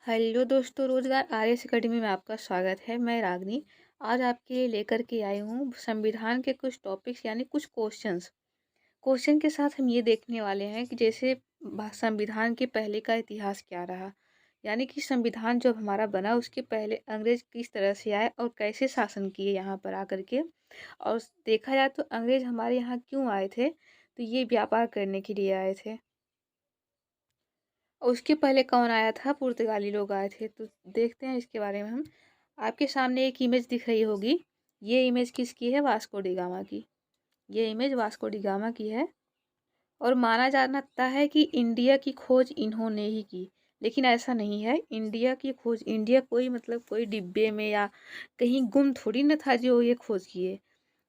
Hello दोस्तों, रोजगार RS academy में आपका स्वागत है। मैं रागनी आज आपके लिए लेकर के आई हूँ संविधान के कुछ टॉपिक्स यानी कुछ क्वेश्चन के साथ हम ये देखने वाले हैं कि जैसे संविधान के पहले का इतिहास क्या रहा, यानी कि संविधान जब हमारा बना उसके पहले अंग्रेज किस तरह से आए और कैसे शासन किए यहाँ पर आकर के। और देखा जाए तो अंग्रेज हमारे यहाँ क्यों आए थे, तो ये व्यापार करने के लिए आए थे। और उसके पहले कौन आया था? पुर्तगाली लोग आए थे। तो देखते हैं इसके बारे में हम। आपके सामने एक इमेज दिख रही होगी। ये इमेज किसकी है? वास्को डी गामा की। ये इमेज वास्को डी गामा की है और माना जाता है कि इंडिया की खोज इन्होंने ही की। लेकिन ऐसा नहीं है। इंडिया की खोज, इंडिया कोई मतलब कोई डिब्बे में या कहीं गुम थोड़ी न था जो ये खोज किए।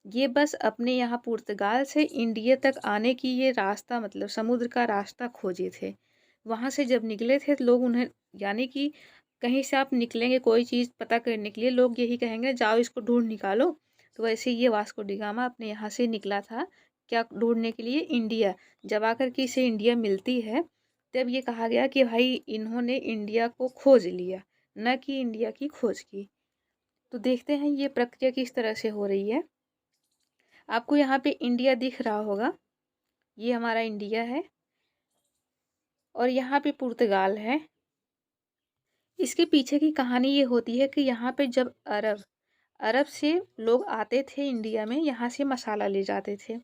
ये बस अपने यहाँ पुर्तगाल से इंडिया तक आने की ये रास्ता मतलब समुद्र का रास्ता खोजे थे। वहाँ से जब निकले थे तो लोग उन्हें, यानी कि कहीं से आप निकलेंगे कोई चीज़ पता करने के लिए, लोग यही कहेंगे जाओ इसको ढूंढ निकालो। तो वैसे ये वास्को डी गामा अपने यहाँ से निकला था, क्या ढूंढने के लिए? इंडिया। जब आकर के इसे इंडिया मिलती है तब ये कहा गया कि भाई इन्होंने इंडिया को खोज लिया, न कि इंडिया की खोज की। तो देखते हैं ये प्रक्रिया किस तरह से हो रही है। आपको यहाँ पे इंडिया दिख रहा होगा, ये हमारा इंडिया है और यहाँ पे पुर्तगाल है। इसके पीछे की कहानी ये होती है कि यहाँ पे जब अरब अरब से लोग आते थे इंडिया में, यहाँ से मसाला ले जाते थे।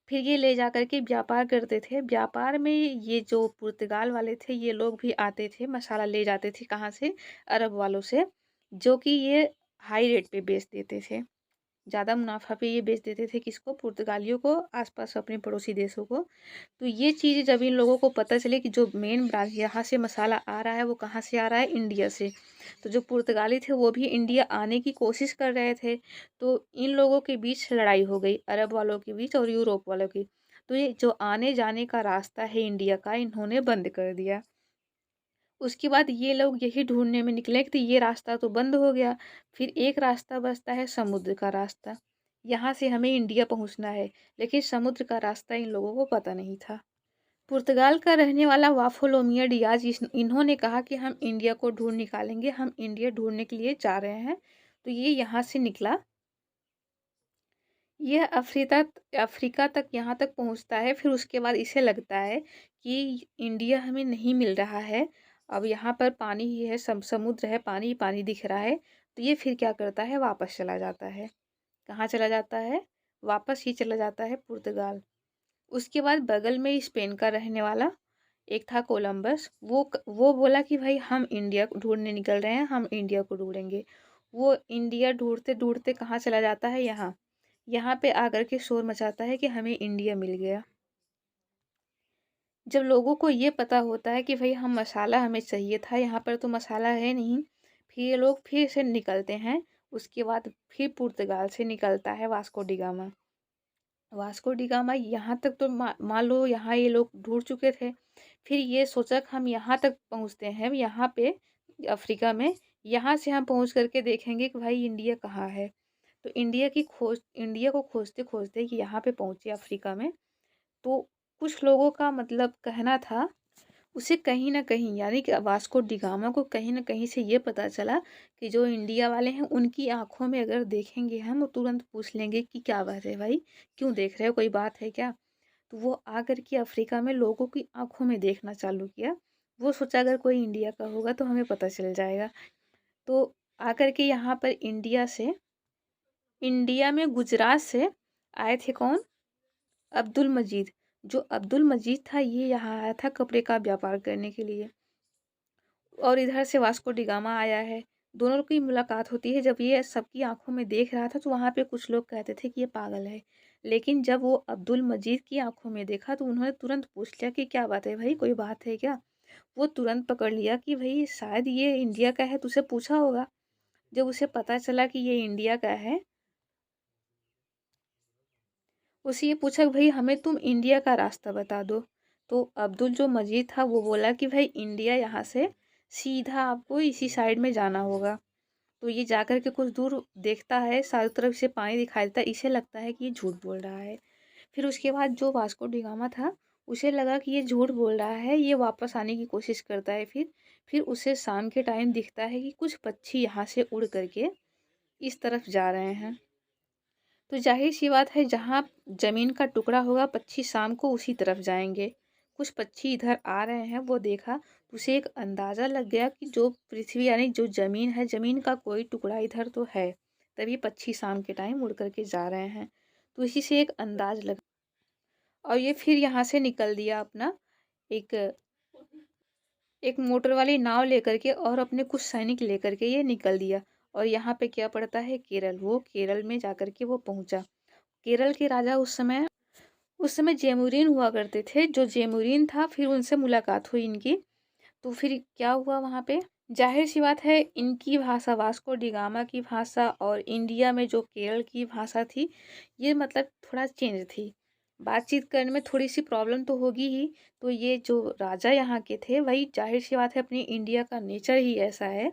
फिर ये ले जा कर के व्यापार करते थे। व्यापार में ये जो पुर्तगाल वाले थे ये लोग भी आते थे, मसाला ले जाते थे। कहाँ से? अरब वालों से, जो कि ये हाई रेट पे बेच देते थे। ज़्यादा मुनाफा पे ये बेच देते थे। किसको? पुर्तगालियों को, आसपास अपने पड़ोसी देशों को। तो ये चीज़ जब इन लोगों को पता चले कि जो मेन ब्रांच यहाँ से मसाला आ रहा है वो कहाँ से आ रहा है? इंडिया से। तो जो पुर्तगाली थे वो भी इंडिया आने की कोशिश कर रहे थे। तो इन लोगों के बीच लड़ाई हो गई, अरब वालों के बीच और यूरोप वालों की। तो ये जो आने जाने का रास्ता है इंडिया का, इन्होंने बंद कर दिया। उसके बाद ये लोग यही ढूंढने में निकले कि ये रास्ता तो बंद हो गया, फिर एक रास्ता बचता है समुद्र का रास्ता। यहाँ से हमें इंडिया पहुँचना है, लेकिन समुद्र का रास्ता इन लोगों को पता नहीं था। पुर्तगाल का रहने वाला वाफोलोमिया डियाज इन्होंने कहा कि हम इंडिया को ढूंढ निकालेंगे, हम इंडिया ढूंढने के लिए जा रहे हैं। तो ये यहाँ से निकला, यह अफ्रीका तक यहाँ तक पहुँचता है। फिर उसके बाद इसे लगता है कि इंडिया हमें नहीं मिल रहा है, अब यहाँ पर पानी ही है, समुद्र है, पानी पानी दिख रहा है। तो ये फिर क्या करता है? वापस चला जाता है। कहाँ चला जाता है? वापस ही चला जाता है पुर्तगाल। उसके बाद बगल में स्पेन का रहने वाला एक था कोलंबस, वो बोला कि भाई हम इंडिया को ढूंढने निकल रहे हैं, हम इंडिया को ढूंढेंगे। वो इंडिया ढूंढते ढूंढते कहाँ चला जाता है? यहाँ यहाँ पे आकर के शोर मचाता है कि हमें इंडिया मिल गया। जब लोगों को ये पता होता है कि भाई हम मसाला हमें चाहिए था, यहाँ पर तो मसाला है नहीं, फिर ये लोग फिर से निकलते हैं। उसके बाद फिर पुर्तगाल से निकलता है Vasco D gamma. Vasco D gamma यहाँ तक तो मान लो यहाँ ये लोग ढूंढ चुके थे। फिर ये सोचा कि हम यहाँ तक पहुँचते हैं, यहाँ पे अफ्रीका में, यहाँ से हम पहुँच करके देखेंगे कि भाई इंडिया कहाँ है। तो इंडिया को खोजते खोजते कि यहाँ पे पहुँचे अफ्रीका में। तो कुछ लोगों का मतलब कहना था, उसे कहीं न कहीं यानी कि वास्को डी गामा को कहीं न कहीं से ये पता चला कि जो इंडिया वाले हैं उनकी आँखों में अगर देखेंगे हम, तुरंत पूछ लेंगे कि क्या बात है भाई? क्यों देख रहे हो? कोई बात है क्या? तो वो आकर के अफ्रीका में लोगों की आँखों में देखना चालू किया। वो सोचा अगर कोई इंडिया का होगा तो हमें पता चल जाएगा। तो आकर के यहाँ पर इंडिया में गुजरात से आए थे कौन? अब्दुल मजीद। जो अब्दुल मजीद था ये यहाँ आया था कपड़े का व्यापार करने के लिए, और इधर से वास्को डी गामा आया है। दोनों की मुलाकात होती है। जब ये सबकी आंखों में देख रहा था तो वहाँ पे कुछ लोग कहते थे कि ये पागल है, लेकिन जब वो अब्दुल मजीद की आंखों में देखा तो उन्होंने तुरंत पूछ लिया कि क्या बात है भाई, कोई बात है क्या? वो तुरंत पकड़ लिया कि भाई शायद ये इंडिया का है, तुझसे पूछा होगा। जब उसे पता चला कि ये इंडिया का है, उसे ये पूछा कि भाई हमें तुम इंडिया का रास्ता बता दो। तो अब्दुल जो मजीद था वो बोला कि भाई इंडिया यहाँ से सीधा आपको इसी साइड में जाना होगा। तो ये जाकर के कुछ दूर देखता है, चारों तरफ से पानी दिखाई देता है, इसे लगता है कि ये झूठ बोल रहा है। फिर उसके बाद जो वास्को डी गामा था उसे लगा कि ये झूठ बोल रहा है, ये वापस आने की कोशिश करता है। फिर उसे शाम के टाइम दिखता है कि कुछ पक्षी यहाँ से उड़ करके इस तरफ जा रहे हैं। तो जाहिर सी बात है, जहाँ ज़मीन का टुकड़ा होगा पक्षी शाम को उसी तरफ जाएंगे। कुछ पक्षी इधर आ रहे हैं, वो देखा तो उसे एक अंदाज़ा लग गया कि जो पृथ्वी यानी जो ज़मीन है, ज़मीन का कोई टुकड़ा इधर तो है, तभी पक्षी शाम के टाइम उड़ करके जा रहे हैं। तो इसी से एक अंदाज लगा और ये फिर यहाँ से निकल दिया अपना एक एक मोटर वाली नाव लेकर के और अपने कुछ सैनिक लेकर के ये निकल दिया। और यहाँ पे क्या पड़ता है, केरल। वो केरल में जाकर के वो पहुंचा। केरल के राजा उस समय जेमुरीन हुआ करते थे। जो जेमुरीन था, फिर उनसे मुलाकात हुई इनकी। तो फिर क्या हुआ वहाँ पे, जाहिर सी बात है, इनकी भाषा वास्को डिगामा की भाषा और इंडिया में जो केरल की भाषा थी, ये मतलब थोड़ा चेंज थी। बातचीत करने में थोड़ी सी प्रॉब्लम तो होगी ही। तो ये जो राजा यहाँ के थे, वही जाहिर सी बात है, अपनी इंडिया का नेचर ही ऐसा है,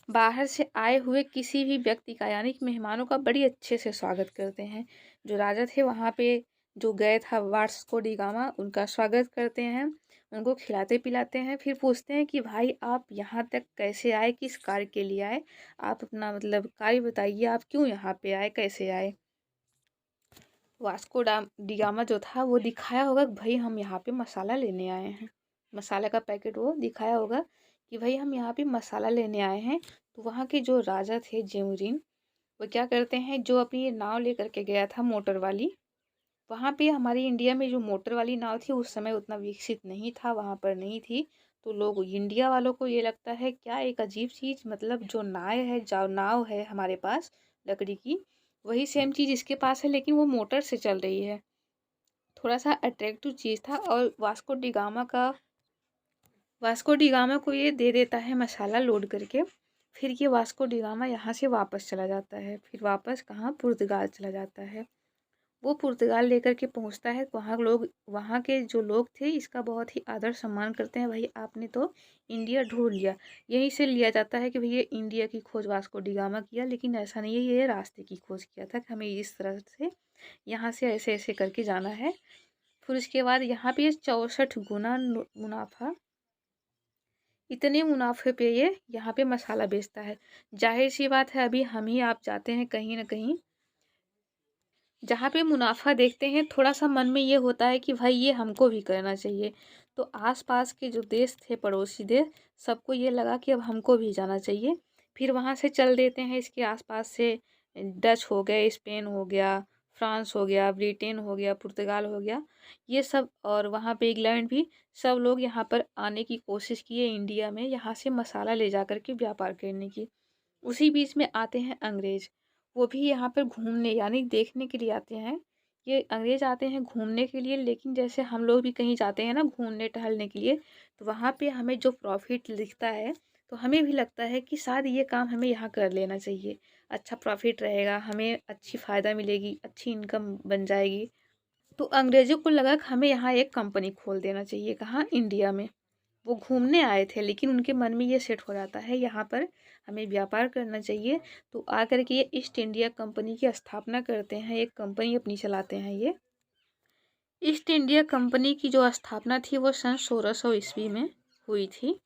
बाहर से आए हुए किसी भी व्यक्ति का यानी कि मेहमानों का बड़ी अच्छे से स्वागत करते हैं। जो राजा थे वहाँ पे जो गए था वास्को डी गामा, उनका स्वागत करते हैं, उनको खिलाते पिलाते हैं। फिर पूछते हैं कि भाई आप यहाँ तक कैसे आए, किस कार्य के लिए आए, आप अपना मतलब कार्य बताइए, आप क्यों यहाँ पे आए, कैसे आए। वास्को डी गामा जो था वो दिखाया होगा कि भाई हम यहाँ पे मसाला लेने आए हैं, मसाला का पैकेट वो दिखाया होगा कि भाई हम यहाँ पे मसाला लेने आए हैं। तो वहाँ के जो राजा थे जेमुरीन, वो क्या करते हैं, जो अपनी ये नाव लेकर के गया था मोटर वाली, वहाँ पे हमारी इंडिया में जो मोटर वाली नाव थी उस समय उतना विकसित नहीं था, वहाँ पर नहीं थी। तो लोग इंडिया वालों को ये लगता है क्या एक अजीब चीज़, मतलब जो नाव है हमारे पास लकड़ी की, वही सेम चीज़ इसके पास है, लेकिन वो मोटर से चल रही है। थोड़ा सा अट्रैक्टिव चीज़ था। और वास्को डी गामा को ये दे देता है मसाला लोड करके। फिर ये वास्को डी गामा यहाँ से वापस चला जाता है। फिर वापस कहाँ, पुर्तगाल चला जाता है। वो पुर्तगाल लेकर के पहुँचता है। वहाँ के जो लोग थे इसका बहुत ही आदर सम्मान करते हैं। भाई आपने तो इंडिया ढूंढ लिया। यहीं से लिया जाता है कि भैया इंडिया की खोज वास्को डी गामा किया, लेकिन ऐसा नहीं है, ये रास्ते की खोज किया था कि हमें इस तरह से यहाँ से ऐसे ऐसे करके जाना है। फिर उसके बाद यहाँ पे 64 गुना मुनाफा, इतने मुनाफे पे ये यहाँ पे मसाला बेचता है। जाहिर सी बात है, अभी हम ही आप जाते हैं कहीं ना कहीं, जहाँ पे मुनाफा देखते हैं, थोड़ा सा मन में ये होता है कि भाई ये हमको भी करना चाहिए। तो आसपास के जो देश थे, पड़ोसी देश, सबको ये लगा कि अब हमको भी जाना चाहिए। फिर वहाँ से चल देते हैं इसके आसपास से, डच हो गए, स्पेन हो गया, फ्रांस हो गया, ब्रिटेन हो गया, पुर्तगाल हो गया, ये सब, और वहाँ पे इंग्लैंड भी, सब लोग यहाँ पर आने की कोशिश किए इंडिया में, यहाँ से मसाला ले जा कर के व्यापार करने की। उसी बीच में आते हैं अंग्रेज। वो भी यहाँ पर घूमने यानी देखने के लिए आते हैं। ये अंग्रेज आते हैं घूमने के लिए, लेकिन जैसे हम लोग भी कहीं जाते हैं ना घूमने टहलने के लिए, तो वहाँ पे हमें जो प्रॉफिट दिखता है, तो हमें भी लगता है कि शायद ये काम हमें यहाँ कर लेना चाहिए, अच्छा प्रॉफिट रहेगा, हमें अच्छी फ़ायदा मिलेगी, अच्छी इनकम बन जाएगी। तो अंग्रेज़ों को लगा कि हमें यहाँ एक कंपनी खोल देना चाहिए, कहाँ, इंडिया में। वो घूमने आए थे, लेकिन उनके मन में ये सेट हो जाता है यहाँ पर हमें व्यापार करना चाहिए। तो आकर के ये ईस्ट इंडिया कंपनी की स्थापना करते हैं, एक कंपनी अपनी चलाते हैं ये। ईस्ट इंडिया कंपनी की जो स्थापना थी वो सन 1600 ईस्वी में हुई थी।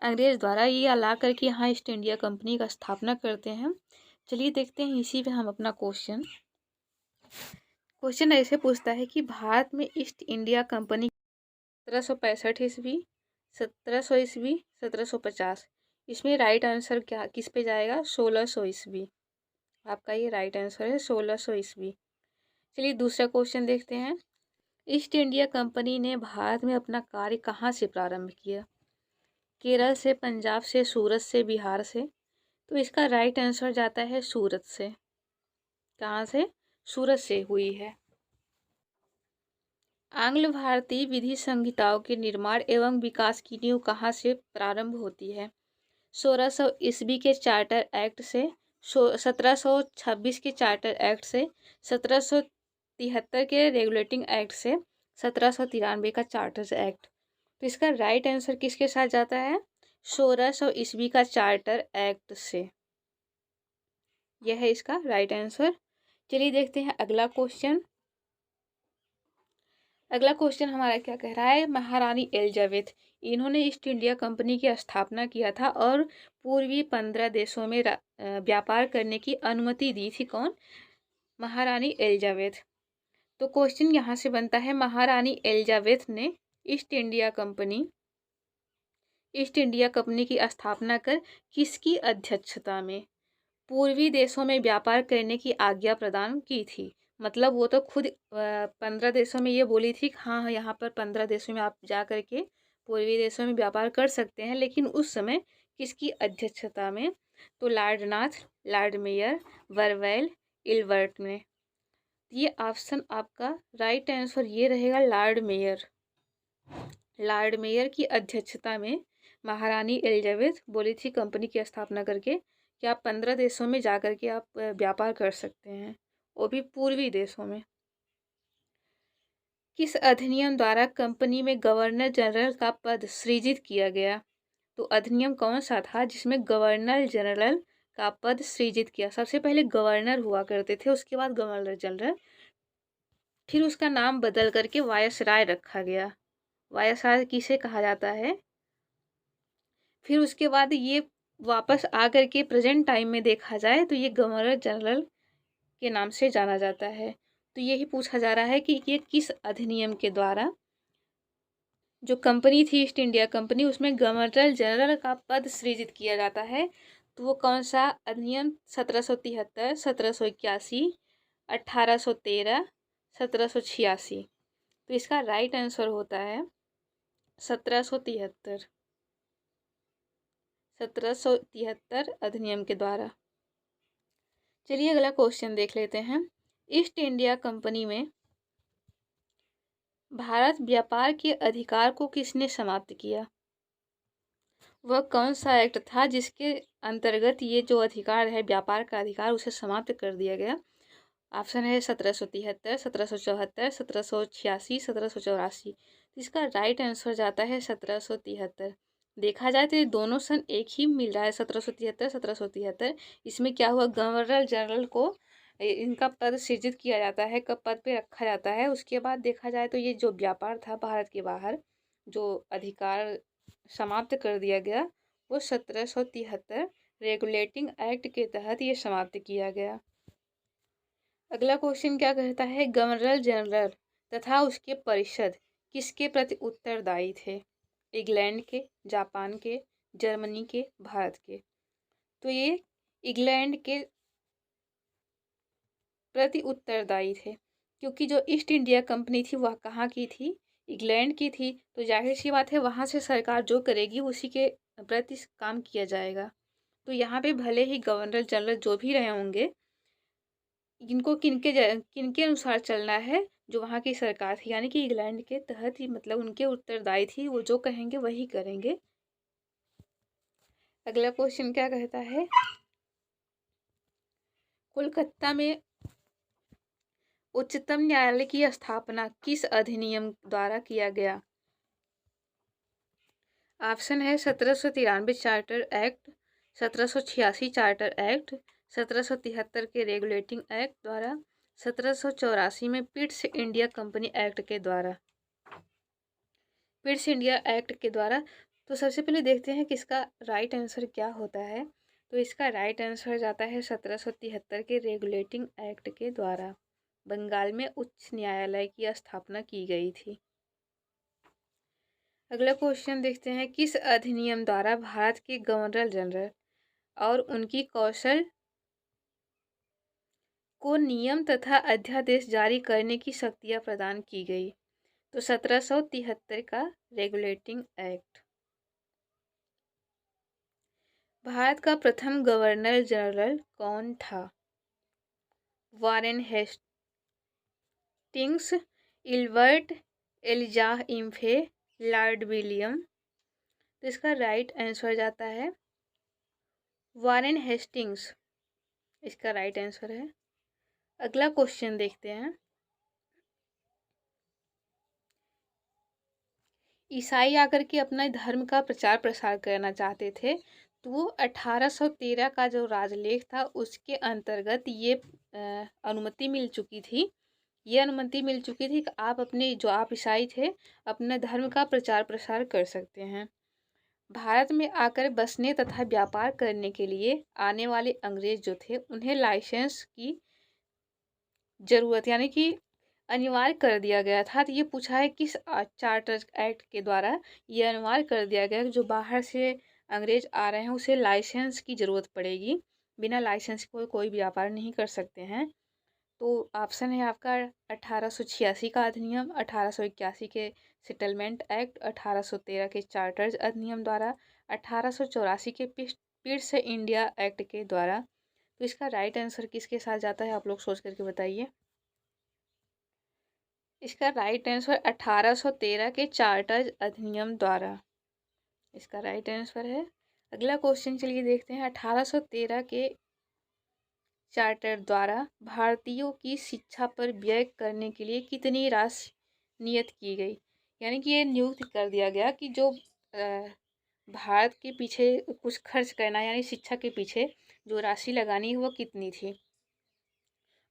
अंग्रेज द्वारा ये ला करके यहाँ ईस्ट इंडिया कंपनी का स्थापना करते हैं। चलिए देखते हैं इसी पे हम अपना क्वेश्चन ऐसे पूछता है कि भारत में ईस्ट इंडिया कंपनी 1765 ईस्वी, 1700 ईस्वी, 1750, इसमें राइट आंसर क्या किस पे जाएगा, 1600 ईस्वी। आपका ये राइट आंसर है 1600 ईस्वी। चलिए दूसरा क्वेश्चन देखते हैं। ईस्ट इंडिया कंपनी ने भारत में अपना कार्य कहाँ से प्रारंभ किया, केरल से, पंजाब से, सूरत से, बिहार से। तो इसका राइट आंसर जाता है सूरत से। कहाँ से, सूरत से हुई है। आंग्ल भारतीय विधि संहिताओं के निर्माण एवं विकास की नींव कहाँ से प्रारंभ होती है, 1600 ईस्वी के चार्टर एक्ट से, 1726 के चार्टर एक्ट से, 1773 के रेगुलेटिंग एक्ट से, 1793 का चार्टर एक्ट। तो इसका राइट आंसर किसके साथ जाता है, 1600 ईस्वी का चार्टर एक्ट से। यह है इसका राइट आंसर। चलिए देखते हैं अगला क्वेश्चन। अगला क्वेश्चन हमारा क्या कह रहा है, महारानी एलिजाबेथ, इन्होंने ईस्ट इंडिया कंपनी की स्थापना किया था और पूर्वी 15 देशों में व्यापार करने की अनुमति दी थी। कौन? महारानी एलिजाबेथ। तो क्वेश्चन यहाँ से बनता है, महारानी एलिजाबेथ ने ईस्ट इंडिया कंपनी की स्थापना कर किसकी अध्यक्षता में पूर्वी देशों में व्यापार करने की आज्ञा प्रदान की थी? मतलब वो तो खुद 15 देशों में ये बोली थी कि हाँ, यहाँ पर 15 देशों में आप जा कर के पूर्वी देशों में व्यापार कर सकते हैं, लेकिन उस समय किसकी अध्यक्षता में? तो लॉर्ड नाथ, लॉर्ड मेयर, वर्वेल, इल्बर्ट में। ये ऑप्शन आपका राइट आंसर ये रहेगा, लॉर्ड मेयर। लॉर्ड मेयर की अध्यक्षता में महारानी एलिजाबेथ बोली थी कंपनी की स्थापना करके कि आप 15 देशों में जा कर के आप व्यापार कर सकते हैं, वो भी पूर्वी देशों में। किस अधिनियम द्वारा कंपनी में गवर्नर जनरल का पद सृजित किया गया? तो अधिनियम कौन सा था जिसमें गवर्नर जनरल का पद सृजित किया? सबसे पहले गवर्नर हुआ करते थे, उसके बाद गवर्नर जनरल, फिर उसका नाम बदल करके वायसराय रखा गया। वायसराय किसे कहा जाता है? फिर उसके बाद ये वापस आकर के प्रेजेंट टाइम में देखा जाए तो ये गवर्नर जनरल के नाम से जाना जाता है। तो यही पूछा जा रहा है कि ये किस अधिनियम के द्वारा, जो कंपनी थी ईस्ट इंडिया कंपनी, उसमें गवर्नर जनरल का पद सृजित किया जाता है। तो वो कौन सा अधिनियम? 1773, 1781, 1813, 1786। तो इसका राइट आंसर होता है 1773। 1773 अधिनियम के द्वारा। चलिए अगला क्वेश्चन देख लेते हैं। ईस्ट इंडिया कंपनी में भारत व्यापार के अधिकार को किसने समाप्त किया? वह कौन सा एक्ट था जिसके अंतर्गत ये जो अधिकार है, व्यापार का अधिकार, उसे समाप्त कर दिया गया? ऑप्शन है 1773, 1774, 1786, 1784। तो इसका राइट आंसर जाता है 1773। देखा जाए तो ये दोनों सन एक ही मिल रहा है, 1773, 1773। इसमें क्या हुआ, गवर्नर जनरल को इनका पद सृजित किया जाता है, कब पद पे रखा जाता है। उसके बाद देखा जाए तो ये जो व्यापार था भारत के बाहर, जो अधिकार समाप्त कर दिया गया, वो 1773 रेगुलेटिंग एक्ट के तहत ये समाप्त किया गया। अगला क्वेश्चन क्या कहता है, गवर्नर जनरल तथा उसके परिषद किसके प्रति उत्तरदायी थे? इंग्लैंड के, जापान के, जर्मनी के, भारत के? तो ये इंग्लैंड के प्रति उत्तरदायी थे, क्योंकि जो ईस्ट इंडिया कंपनी थी वह कहाँ की थी? इंग्लैंड की थी। तो जाहिर सी बात है वहाँ से सरकार जो करेगी उसी के प्रति काम किया जाएगा। तो यहाँ पे भले ही गवर्नर जनरल जो भी रहे होंगे, इनको किनके अनुसार चलना है? जो वहाँ की सरकार थी, यानी कि इंग्लैंड के तहत ही, मतलब उनके उत्तरदायी थी, वो जो कहेंगे वही करेंगे। अगला क्वेश्चन क्या कहता है, कोलकाता में उच्चतम न्यायालय की स्थापना किस अधिनियम द्वारा किया गया? ऑप्शन है 1793 चार्टर एक्ट, 1786 चार्टर एक्ट, 1773 के रेगुलेटिंग एक्ट द्वारा, 1784 में पिट्स इंडिया कंपनी एक्ट के द्वारा। पिट्स इंडिया एक्ट के द्वारा। तो सबसे पहले देखते हैं कि इसका राइट आंसर क्या होता है। तो इसका राइट आंसर जाता है 1773 के रेगुलेटिंग एक्ट के द्वारा बंगाल में उच्च न्यायालय की स्थापना की गई थी। अगला क्वेश्चन देखते हैं, किस अधिनियम द्वारा भारत के गवर्नर जनरल और उनकी कौशल को नियम तथा अध्यादेश जारी करने की शक्तियां प्रदान की गई? तो 1773 का रेगुलेटिंग एक्ट। भारत का प्रथम गवर्नर जनरल कौन था? Warren Hastings, Ilbert, Elijah Impey, Lord William? तो इसका राइट आंसर जाता है वारेन हेस्टिंग्स, इसका राइट आंसर है। अगला क्वेश्चन देखते हैं, ईसाई आकर के अपना धर्म का प्रचार प्रसार करना चाहते थे, तो वो 1813 का जो राजलेख था उसके अंतर्गत ये अनुमति मिल चुकी थी ये अनुमति मिल चुकी थी कि आप अपने जो आप ईसाई थे अपने धर्म का प्रचार प्रसार कर सकते हैं। भारत में आकर बसने तथा व्यापार करने के लिए आने वाले अंग्रेज जो थे उन्हें लाइसेंस की ज़रूरत यानी कि अनिवार्य कर दिया गया था। तो ये पूछा है किस चार्टर एक्ट के द्वारा ये अनिवार्य कर दिया गया कि जो बाहर से अंग्रेज आ रहे हैं उसे लाइसेंस की ज़रूरत पड़ेगी, बिना लाइसेंस के कोई व्यापार नहीं कर सकते हैं। तो ऑप्शन है आपका 1886 का अधिनियम, 1881 के सेटलमेंट एक्ट, 1813 के चार्टर्स अधिनियम द्वारा, 1884 के पिट्स इंडिया एक्ट के द्वारा। तो इसका राइट आंसर किसके साथ जाता है आप लोग सोच करके बताइए। इसका राइट आंसर 1813 के चार्टर्स अधिनियम द्वारा इसका राइट आंसर है। अगला क्वेश्चन चलिए देखते हैं। 1813 के चार्टर द्वारा भारतीयों की शिक्षा पर व्यय करने के लिए कितनी राशि नियत की गई, यानी कि ये नियुक्त कर दिया गया कि जो भारत के पीछे कुछ खर्च करना यानी शिक्षा के पीछे जो राशि लगानी है वो कितनी थी,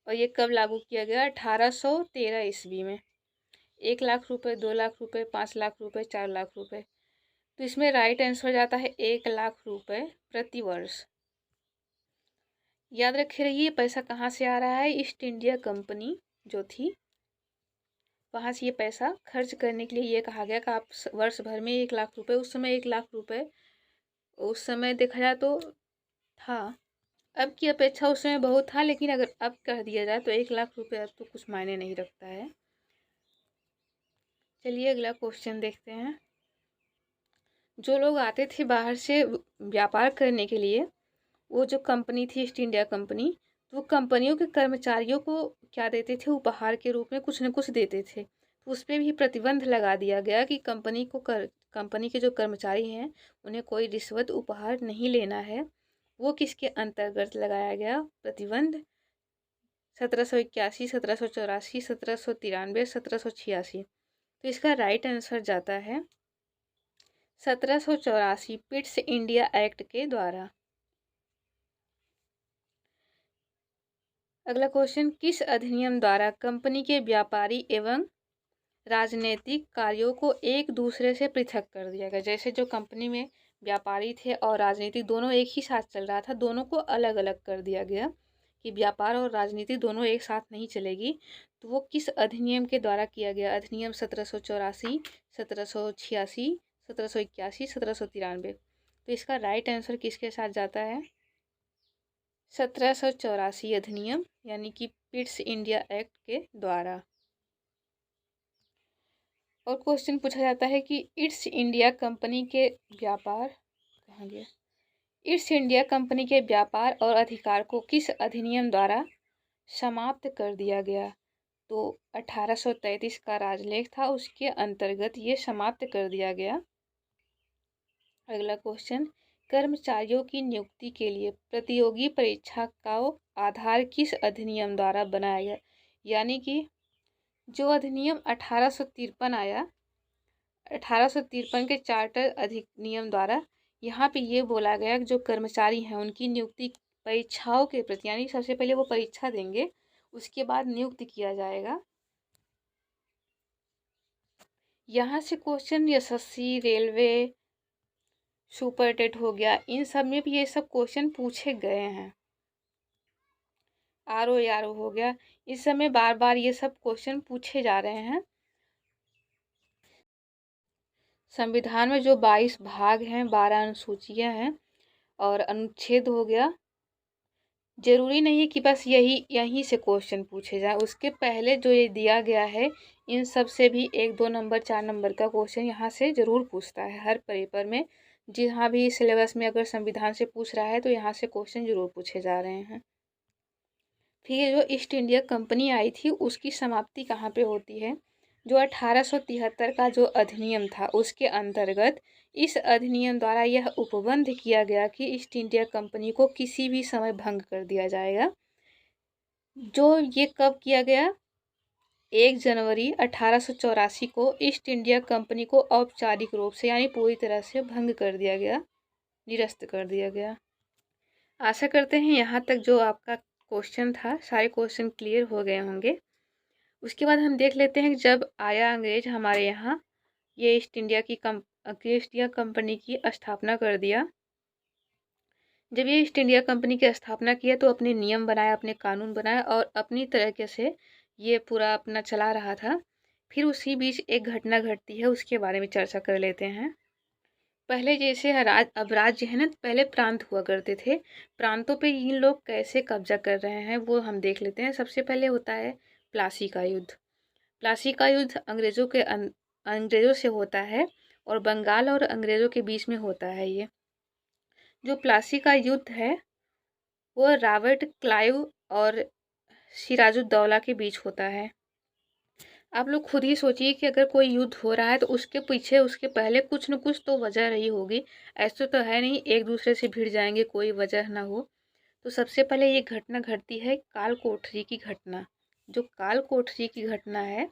और ये कब लागू किया गया। 1813 ईस्वी में। 1 लाख रुपए, 2 लाख रुपए, 5 लाख रुपए, 4 लाख रुपए। तो इसमें राइट आंसर जाता है 1 लाख रुपए प्रति वर्ष। याद रखे रहिए पैसा कहाँ से आ रहा है। ईस्ट इंडिया कंपनी जो थी वहाँ से ये पैसा खर्च करने के लिए ये कहा गया कि आप वर्ष भर में 1 लाख रुपए, उस समय 1 लाख रुपए उस समय देखा जाए तो था, अब की अपेक्षा उस समय बहुत था, लेकिन अगर अब कह दिया जाए तो 1 लाख रुपए अब तो कुछ मायने नहीं रखता है। चलिए अगला क्वेश्चन देखते हैं। जो लोग आते थे बाहर से व्यापार करने के लिए, वो जो कंपनी थी ईस्ट इंडिया कंपनी, तो वो कंपनियों के कर्मचारियों को क्या देते थे, उपहार के रूप में कुछ न कुछ देते थे। तो उस पर भी प्रतिबंध लगा दिया गया कि कंपनी के जो कर्मचारी हैं उन्हें कोई रिश्वत उपहार नहीं लेना है। वो किसके अंतर्गत लगाया गया प्रतिबंध। 1781, 1784, 1793, 1786। तो इसका राइट आंसर जाता है 1784 पिट्स इंडिया एक्ट के द्वारा। अगला क्वेश्चन, किस अधिनियम द्वारा कंपनी के व्यापारी एवं राजनीतिक कार्यों को एक दूसरे से पृथक कर दिया गया। जैसे जो कंपनी में व्यापारी थे और राजनीतिक दोनों एक ही साथ चल रहा था, दोनों को अलग अलग कर दिया गया कि व्यापार और राजनीति दोनों एक साथ नहीं चलेगी। तो वो किस अधिनियम के द्वारा किया गया। अधिनियम 1784, 1786, 1781, 1793। तो इसका राइट आंसर किसके साथ जाता है। 1784 अधिनियम यानी कि पिट्स इंडिया एक्ट के द्वारा। और क्वेश्चन पूछा जाता है कि ईस्ट इंडिया कंपनी के व्यापार कहाँ गया। ईस्ट इंडिया कंपनी के व्यापार और अधिकार को किस अधिनियम द्वारा समाप्त कर दिया गया। तो 1833 का राजलेख था, उसके अंतर्गत ये समाप्त कर दिया गया। अगला क्वेश्चन, कर्मचारियों की नियुक्ति के लिए प्रतियोगी परीक्षा का आधार किस अधिनियम द्वारा बनाया गया। यानी कि जो अधिनियम 1853 आया, 1853 के चार्टर अधिनियम द्वारा यहाँ पे ये बोला गया कि जो कर्मचारी हैं उनकी नियुक्ति परीक्षाओं के प्रति, यानी सबसे पहले वो परीक्षा देंगे उसके बाद नियुक्त किया जाएगा। यहाँ से question SSC, railway, super TET हो गया, इन सब में भी ये सब क्वेश्चन पूछे गए हैं। आरओ यारो हो गया, इस समय बार बार ये सब क्वेश्चन पूछे जा रहे हैं। संविधान में जो 22 भाग हैं, 12 अनुसूचियां हैं और अनुच्छेद हो गया, जरूरी नहीं है कि बस यहीं से क्वेश्चन पूछे जाए। उसके पहले जो ये दिया गया है इन सब से भी 1, 2 नंबर, 4 नंबर का क्वेश्चन यहाँ से ज़रूर पूछता है हर पेपर में। जहाँ भी सिलेबस में अगर संविधान से पूछ रहा है तो यहाँ से क्वेश्चन ज़रूर पूछे जा रहे हैं। फिर जो ईस्ट इंडिया कंपनी आई थी उसकी समाप्ति कहाँ पे होती है। जो 1873 का जो अधिनियम था उसके अंतर्गत इस अधिनियम द्वारा यह उपबंध किया गया कि ईस्ट इंडिया कंपनी को किसी भी समय भंग कर दिया जाएगा। जो ये कब किया गया, 1 जनवरी 1884 को ईस्ट इंडिया कंपनी को औपचारिक रूप से यानी पूरी तरह से भंग कर दिया गया, निरस्त कर दिया गया। आशा करते हैं यहाँ तक जो आपका क्वेश्चन था सारे क्वेश्चन क्लियर हो गए होंगे। उसके बाद हम देख लेते हैं कि जब आया अंग्रेज हमारे यहाँ, ये ईस्ट इंडिया कंपनी की स्थापना कर दिया। जब ये ईस्ट इंडिया कंपनी की स्थापना किया तो अपने नियम बनाया, अपने कानून बनाया और अपनी तरीके से ये पूरा अपना चला रहा था। फिर उसी बीच एक घटना घटती है, उसके बारे में चर्चा कर लेते हैं। पहले जैसे अब राज्य है ना, पहले प्रांत हुआ करते थे। प्रांतों पे इन लोग कैसे कब्जा कर रहे हैं वो हम देख लेते हैं। सबसे पहले होता है प्लासी का युद्ध। प्लासी का युद्ध अंग्रेज़ों से होता है और बंगाल और अंग्रेज़ों के बीच में होता है। ये जो प्लासी का युद्ध है वो रॉबर्ट क्लाइव और सिराजुद्दौला के बीच होता है। आप लोग खुद ही सोचिए कि अगर कोई युद्ध हो रहा है तो उसके पीछे, उसके पहले कुछ न कुछ तो वजह रही होगी। ऐसे तो है नहीं एक दूसरे से भिड़ जाएंगे कोई वजह ना हो। तो सबसे पहले ये घटना घटती है काल कोठरी की घटना। जो काल कोठरी की घटना है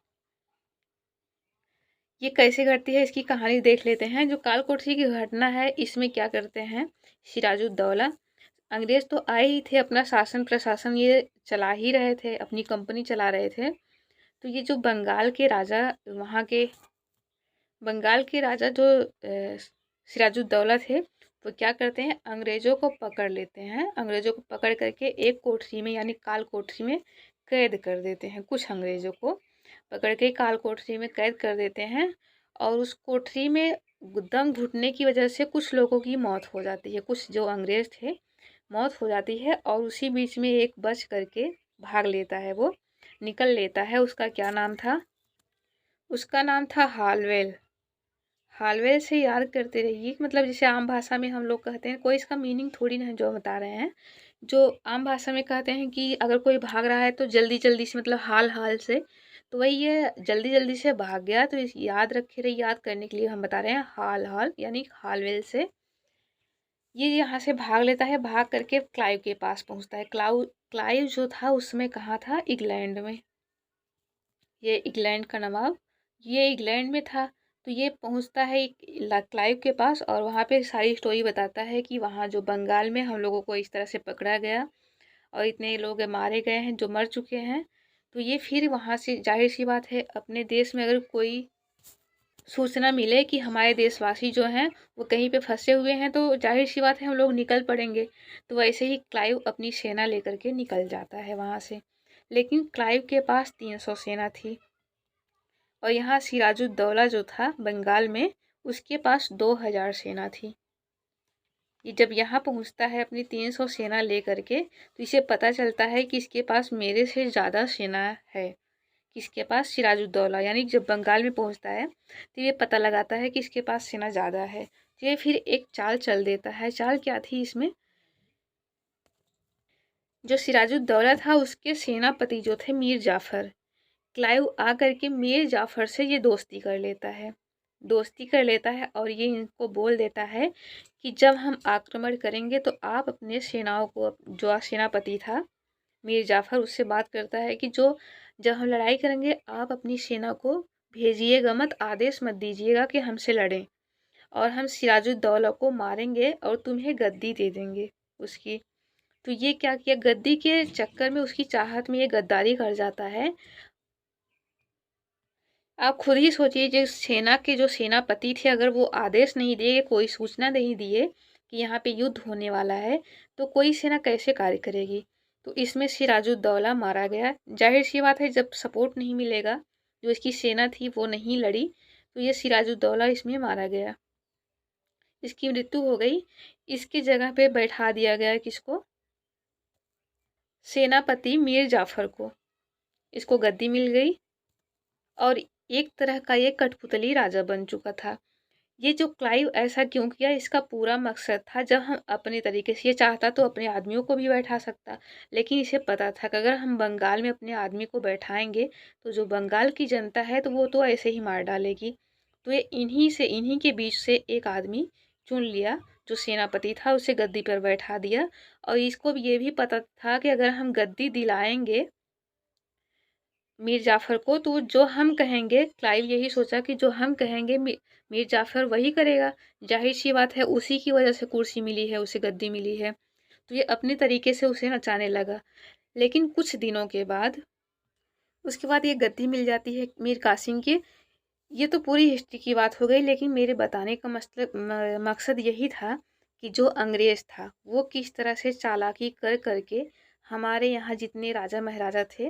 ये कैसे घटती है इसकी कहानी देख लेते हैं। जो काल कोठरी की घटना है इसमें क्या करते हैं, सिराजुद्दौला, अंग्रेज तो आए ही थे, अपना शासन प्रशासन ये चला ही रहे थे, अपनी कंपनी चला रहे थे। तो ये जो बंगाल के राजा, वहाँ के बंगाल के राजा जो सिराजुद्दौला थे, वो क्या करते हैं, अंग्रेज़ों को पकड़ लेते हैं। अंग्रेज़ों को पकड़ करके एक कोठरी में यानी काल कोठरी में कैद कर देते हैं। कुछ अंग्रेज़ों को पकड़ के काल कोठरी में कैद कर देते हैं और उस कोठरी में दम घुटने की वजह से कुछ लोगों की मौत हो जाती है। कुछ जो अंग्रेज़ थे मौत हो जाती है और उसी बीच में एक बच करके भाग लेता है, वो निकल लेता है। उसका क्या नाम था, उसका नाम था हालवेल। हालवेल से याद करते रहिए, मतलब जैसे आम भाषा में हम लोग कहते हैं, कोई इसका मीनिंग थोड़ी ना जो बता रहे हैं। जो आम भाषा में कहते हैं कि अगर कोई भाग रहा है तो जल्दी जल्दी से, मतलब हाल हाल से, तो वही ये जल्दी जल्दी से भाग गया। तो इस याद रखे रहिए, याद करने के लिए हम बता रहे हैं हाल हाल यानी हालवेल से। ये यहाँ से भाग लेता है, भाग करके क्लाइव के पास पहुँचता है। क्लाइव जो था उसमें कहाँ था, इंग्लैंड में। ये इंग्लैंड का नवाब ये इंग्लैंड में था। तो ये पहुंचता है क्लाइव के पास और वहाँ पे सारी स्टोरी बताता है कि वहाँ जो बंगाल में हम लोगों को इस तरह से पकड़ा गया और इतने लोग मारे गए हैं जो मर चुके हैं। तो ये फिर वहाँ से, जाहिर सी बात है, अपने देश में अगर कोई सूचना मिले कि हमारे देशवासी जो हैं वो कहीं पे फंसे हुए हैं तो जाहिर सी बात है हम लोग निकल पड़ेंगे। तो वैसे ही क्लाइव अपनी सेना लेकर के निकल जाता है वहाँ से। लेकिन क्लाइव के पास 300 सेना थी और यहाँ सिराजुद्दौला जो था बंगाल में, उसके पास 2000 सेना थी। ये जब यहाँ पहुँचता है अपनी 300 सेना ले करके, तो इसे पता चलता है कि इसके पास मेरे से ज़्यादा सेना है। किसके पास, सिराजुद्दौला। यानी जब बंगाल में पहुँचता है तो ये पता लगाता है कि इसके पास सेना ज़्यादा है। तो ये फिर एक चाल चल देता है। चाल क्या थी इसमें, जो सिराजुद्दौला था उसके सेनापति जो थे मीर जाफ़र, क्लाइव आ करके मीर जाफ़र से ये दोस्ती कर लेता है। दोस्ती कर लेता है और ये इनको बोल देता है कि जब हम आक्रमण करेंगे तो आप अपने सेनाओं को, जो सेनापति था मीर जाफ़र, उससे बात करता है कि जो जब हम लड़ाई करेंगे आप अपनी सेना को भेजिएगा मत, आदेश मत दीजिएगा कि हमसे लड़ें, और हम सिराजुद्दौला को मारेंगे और तुम्हें गद्दी दे देंगे उसकी। तो ये क्या किया, गद्दी के चक्कर में, उसकी चाहत में ये गद्दारी कर जाता है। आप खुद ही सोचिए, जो सेना के जो सेनापति थे, अगर वो आदेश नहीं दिए, कोई सूचना नहीं दिए कि यहाँ पे युद्ध होने वाला है, तो कोई सेना कैसे कार्य करेगी। तो इसमें सिराजुद्दौला मारा गया। जाहिर सी बात है, जब सपोर्ट नहीं मिलेगा, जो इसकी सेना थी वो नहीं लड़ी, तो ये सिराजुद्दौला इसमें मारा गया, इसकी मृत्यु हो गई। इसकी जगह पे बैठा दिया गया किसको, सेनापति मीर जाफ़र को। इसको गद्दी मिल गई और एक तरह का ये कठपुतली राजा बन चुका था। ये जो क्लाइव ऐसा क्यों किया, इसका पूरा मकसद था, जब हम अपने तरीके से, ये चाहता तो अपने आदमियों को भी बैठा सकता, लेकिन इसे पता था कि अगर हम बंगाल में अपने आदमी को बैठाएंगे तो जो बंगाल की जनता है तो वो तो ऐसे ही मार डालेगी। तो ये इन्हीं के बीच से एक आदमी चुन लिया, जो सेनापति था, उसे गद्दी पर बैठा दिया। और इसको ये भी पता था कि अगर हम गद्दी दिलाएंगे मीर जाफ़र को तो जो हम कहेंगे, क्लाइव यही सोचा कि जो हम कहेंगे मीर जाफ़र वही करेगा। जाहिर सी बात है, उसी की वजह से कुर्सी मिली है, उसे गद्दी मिली है। तो ये अपने तरीके से उसे नचाने लगा। लेकिन कुछ दिनों के बाद उसके बाद ये गद्दी मिल जाती है मीर कासिम की। ये तो पूरी हिस्ट्री की बात हो गई, लेकिन मेरे बताने का मकसद यही था कि जो अंग्रेज़ था वो किस तरह से चालाकी कर करके हमारे यहाँ जितने राजा महाराजा थे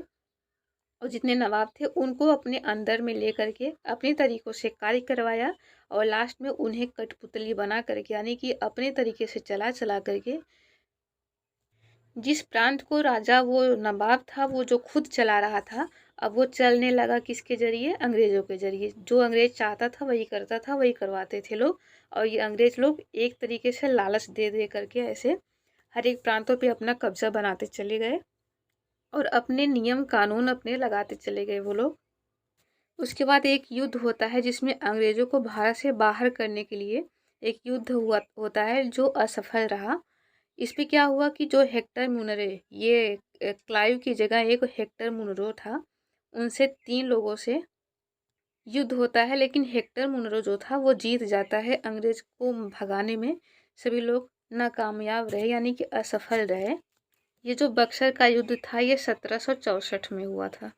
और जितने नवाब थे उनको अपने अंदर में ले करके अपने तरीक़ों से कार्य करवाया और लास्ट में उन्हें कठपुतली बना करके, यानी कि अपने तरीके से चला चला करके जिस प्रांत को राजा वो नवाब था वो जो खुद चला रहा था, अब वो चलने लगा किसके ज़रिए? अंग्रेज़ों के ज़रिए। जो अंग्रेज़ चाहता था वही करता था, वही करवाते थे लोग। और ये अंग्रेज़ लोग एक तरीके से लालच दे दे करके ऐसे हर एक प्रांतों पे अपना कब्ज़ा बनाते चले गए और अपने नियम कानून अपने लगाते चले गए वो लोग। उसके बाद एक युद्ध होता है जिसमें अंग्रेज़ों को भारत से बाहर करने के लिए एक युद्ध होता है जो असफल रहा। इस पे क्या हुआ कि जो हेक्टर मुनरो, ये क्लाइव की जगह एक हेक्टर मुनरो था, उनसे 3 लोगों से युद्ध होता है, लेकिन हेक्टर मुनरो जो था वो जीत जाता है। अंग्रेज को भगाने में सभी लोग नाकामयाब रहे, यानी कि असफल रहे। ये जो बक्सर का युद्ध था ये 1764 में हुआ था,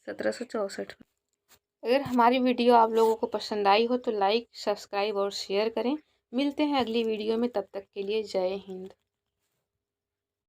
1764 में। अगर हमारी वीडियो आप लोगों को पसंद आई हो तो लाइक, सब्सक्राइब और शेयर करें। मिलते हैं अगली वीडियो में, तब तक के लिए जय हिंद।